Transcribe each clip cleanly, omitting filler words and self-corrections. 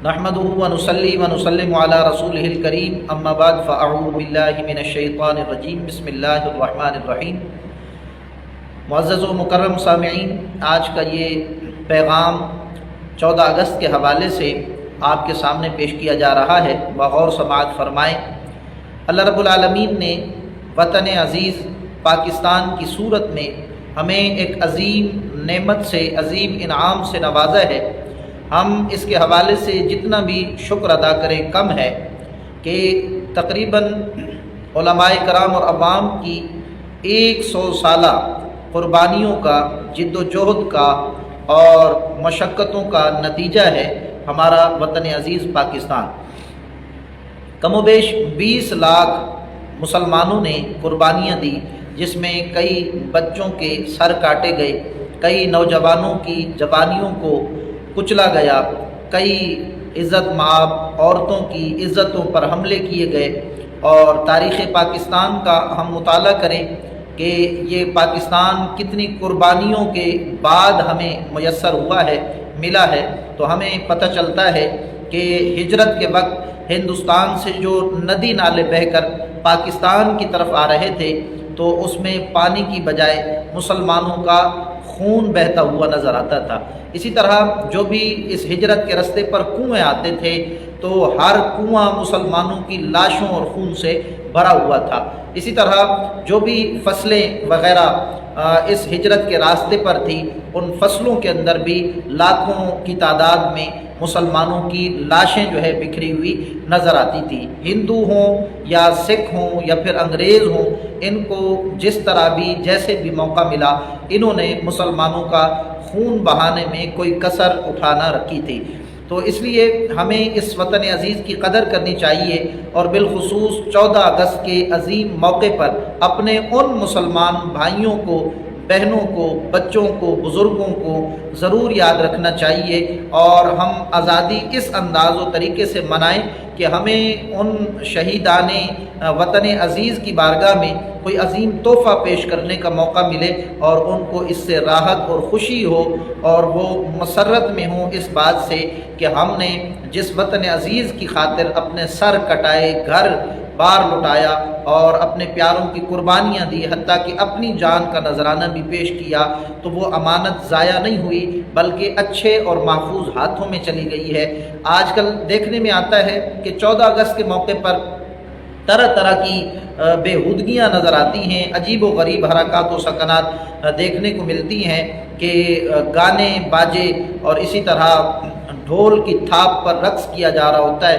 نحمده ونصلي ونسلم على رسوله الكريم اما بعد فاعوذ باللہ من الشیطان الرجیم بسم اللہ الرحمن الرحیم۔ معزز و مکرم سامعین، آج کا یہ پیغام 14 اگست کے حوالے سے آپ کے سامنے پیش کیا جا رہا ہے، بغور سماعت فرمائیں۔ اللہ رب العالمین نے وطن عزیز پاکستان کی صورت میں ہمیں ایک عظیم نعمت سے، عظیم انعام سے نوازا ہے۔ ہم اس کے حوالے سے جتنا بھی شکر ادا کریں کم ہے کہ تقریباً علماء کرام اور عوام کی 100 سالہ قربانیوں کا، جد و جہد کا اور مشقتوں کا نتیجہ ہے ہمارا وطن عزیز پاکستان۔ کم و بیش 20 لاکھ مسلمانوں نے قربانیاں دی، جس میں کئی بچوں کے سر کاٹے گئے، کئی نوجوانوں کی جوانیوں کو کچلا گیا، کئی عزت مآب عورتوں کی عزتوں پر حملے کیے گئے، اور تاریخ پاکستان کا ہم مطالعہ کریں کہ یہ پاکستان کتنی قربانیوں کے بعد ہمیں میسر ہوا ہے، ملا ہے، تو ہمیں پتہ چلتا ہے کہ ہجرت کے وقت ہندوستان سے جو ندی نالے بہہ کر پاکستان کی طرف آ رہے تھے تو اس میں پانی کی بجائے مسلمانوں کا خون بہتا ہوا نظر آتا تھا۔ اسی طرح جو بھی اس ہجرت کے راستے پر کنویں آتے تھے تو ہر کنواں مسلمانوں کی لاشوں اور خون سے بھرا ہوا تھا۔ اسی طرح جو بھی فصلیں وغیرہ اس ہجرت کے راستے پر تھی، ان فصلوں کے اندر بھی لاکھوں کی تعداد میں مسلمانوں کی لاشیں جو ہے بکھری ہوئی نظر آتی تھی۔ ہندو ہوں یا سکھ ہوں یا پھر انگریز ہوں، ان کو جس طرح بھی جیسے بھی موقع ملا انہوں نے مسلمانوں کا خون بہانے میں کوئی کسر اٹھا نہ رکھی تھی۔ تو اس لیے ہمیں اس وطن عزیز کی قدر کرنی چاہیے، اور بالخصوص 14 اگست کے عظیم موقع پر اپنے ان مسلمان بھائیوں کو، بہنوں کو، بچوں کو، بزرگوں کو ضرور یاد رکھنا چاہیے، اور ہم آزادی اس انداز و طریقے سے منائیں کہ ہمیں ان شہیدان وطن عزیز کی بارگاہ میں کوئی عظیم تحفہ پیش کرنے کا موقع ملے، اور ان کو اس سے راحت اور خوشی ہو، اور وہ مسرت میں ہوں اس بات سے کہ ہم نے جس وطن عزیز کی خاطر اپنے سر کٹائے، گھر بار لٹایا اور اپنے پیاروں کی قربانیاں دی، حتیٰ کہ اپنی جان کا نذرانہ بھی پیش کیا، تو وہ امانت ضائع نہیں ہوئی بلکہ اچھے اور محفوظ ہاتھوں میں چلی گئی ہے۔ آج کل دیکھنے میں آتا ہے کہ 14 اگست کے موقع پر طرح طرح کی بےہودگیاں نظر آتی ہیں، عجیب و غریب حرکات و سکنات دیکھنے کو ملتی ہیں کہ گانے باجے اور اسی طرح ڈھول کی تھاپ پر رقص کیا جا رہا ہوتا ہے،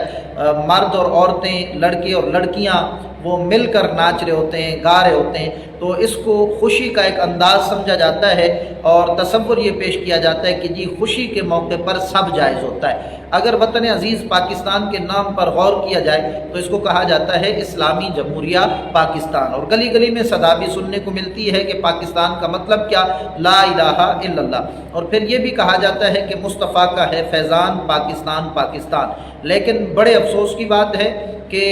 مرد اور عورتیں، لڑکے اور لڑکیاں وہ مل کر ناچ رہے ہوتے ہیں، گا رہے ہوتے ہیں، تو اس کو خوشی کا ایک انداز سمجھا جاتا ہے، اور تصور یہ پیش کیا جاتا ہے کہ جی خوشی کے موقع پر سب جائز ہوتا ہے۔ اگر وطن عزیز پاکستان کے نام پر غور کیا جائے تو اس کو کہا جاتا ہے اسلامی جمہوریہ پاکستان، اور گلی گلی میں صدا بھی سننے کو ملتی ہے کہ پاکستان کا مطلب کیا، لا الہ الا اللہ، اور پھر یہ بھی کہا جاتا ہے کہ مصطفیٰ کا ہے فیضان پاکستان پاکستان۔ لیکن بڑے افسوس کی بات ہے کہ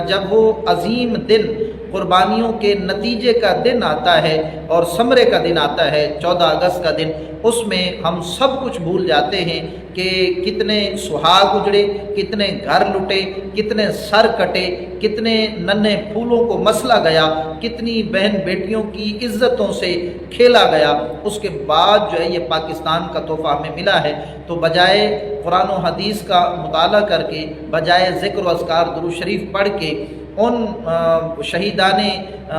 جب وہ عظیم دن، قربانیوں کے نتیجے کا دن آتا ہے اور ثمرے کا دن آتا ہے، 14 اگست کا دن، اس میں ہم سب کچھ بھول جاتے ہیں کہ کتنے سہاگ اجڑے، کتنے گھر لٹے، کتنے سر کٹے، کتنے ننھے پھولوں کو مسلا گیا، کتنی بہن بیٹیوں کی عزتوں سے کھیلا گیا، اس کے بعد جو ہے یہ پاکستان کا تحفہ ہمیں ملا ہے۔ تو بجائے قرآن و حدیث کا مطالعہ کر کے، بجائے ذکر و اذکار درود شریف پڑھ کے ان شہیدان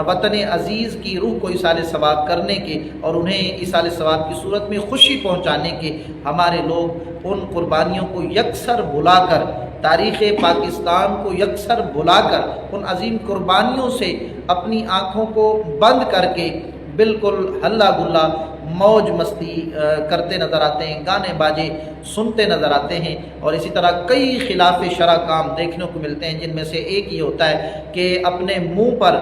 وطن عزیز کی روح کو ایصال ثواب کرنے کے اور انہیں ایصال ثواب کی صورت میں خوشی پہنچانے کے، ہمارے لوگ ان قربانیوں کو یکسر بھلا کر، تاریخ پاکستان کو یکسر بھلا کر، ان عظیم قربانیوں سے اپنی آنکھوں کو بند کر کے بالکل ہلا گلا موج مستی کرتے نظر آتے ہیں، گانے باجے سنتے نظر آتے ہیں، اور اسی طرح کئی خلاف شرع کام دیکھنے کو ملتے ہیں، جن میں سے ایک یہ ہوتا ہے کہ اپنے منہ پر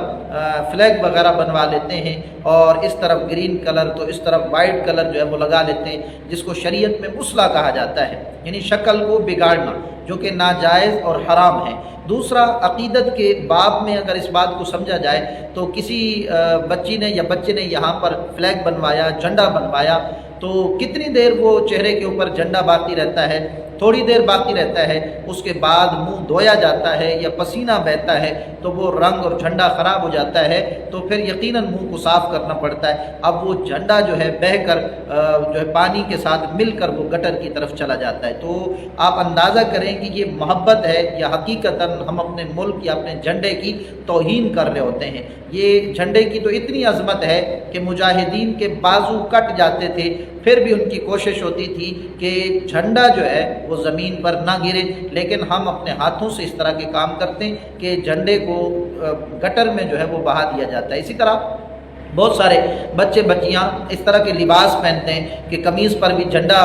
فلیگ وغیرہ بنوا لیتے ہیں، اور اس طرف گرین کلر تو اس طرف وائٹ کلر جو ہے وہ لگا لیتے ہیں، جس کو شریعت میں مصلح کہا جاتا ہے، یعنی شکل کو بگاڑنا، جو کہ ناجائز اور حرام ہے۔ دوسرا، عقیدت کے باب میں اگر اس بات کو سمجھا جائے تو کسی بچی نے یا بچے نے یہاں پر فلیگ بنوایا، جھنڈا بنوایا، تو کتنی دیر وہ چہرے کے اوپر جھنڈا باقی رہتا ہے، تھوڑی دیر باقی رہتا ہے، اس کے بعد منہ دھویا جاتا ہے یا پسینہ بہتا ہے تو وہ رنگ اور جھنڈا خراب ہو جاتا ہے، تو پھر یقیناً منہ کو صاف کرنا پڑتا ہے۔ اب وہ جھنڈا جو ہے بہہ کر جو ہے پانی کے ساتھ مل کر وہ گٹر کی طرف چلا جاتا ہے۔ تو آپ اندازہ کریں کہ یہ محبت ہے یا حقیقتاً ہم اپنے ملک یا اپنے جھنڈے کی توہین کر رہے ہوتے ہیں۔ یہ جھنڈے کی تو اتنی عظمت ہے کہ مجاہدین کے بازو کٹ جاتے تھے، پھر بھی ان کی کوشش ہوتی تھی کہ جھنڈا جو ہے وہ زمین پر نہ گرے، لیکن ہم اپنے ہاتھوں سے اس طرح کے کام کرتے ہیں کہ جھنڈے کو گٹر میں جو ہے وہ بہا دیا جاتا ہے۔ اسی طرح بہت سارے بچے بچیاں اس طرح کے لباس پہنتے ہیں کہ قمیص پر بھی جھنڈا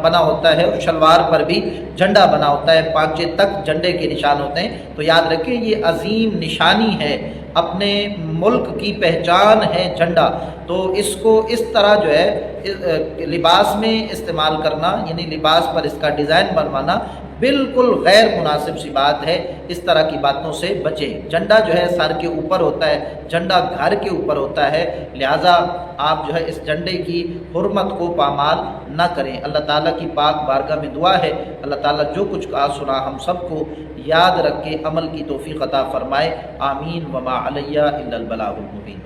بنا ہوتا ہے اور شلوار پر بھی جھنڈا بنا ہوتا ہے، پانچے تک جھنڈے کے نشان ہوتے ہیں۔ تو یاد رکھیں یہ عظیم نشانی ہے، اپنے ملک کی پہچان ہے جھنڈا، تو اس کو اس طرح جو ہے لباس میں استعمال کرنا، یعنی لباس پر اس کا ڈیزائن بنوانا بالکل غیر مناسب سی بات ہے۔ اس طرح کی باتوں سے بچیں۔ جھنڈا جو ہے سر کے اوپر ہوتا ہے، جھنڈا گھر کے اوپر ہوتا ہے، لہٰذا آپ جو ہے اس جھنڈے کی حرمت کو پامال نہ کریں۔ اللہ تعالیٰ کی پاک بارگاہ میں دعا ہے اللہ تعالیٰ جو کچھ کہا سنا ہم سب کو یاد رکھ کے عمل کی توفیق عطا فرمائے۔ آمین۔ وما علیہ الا البلاغ المبین۔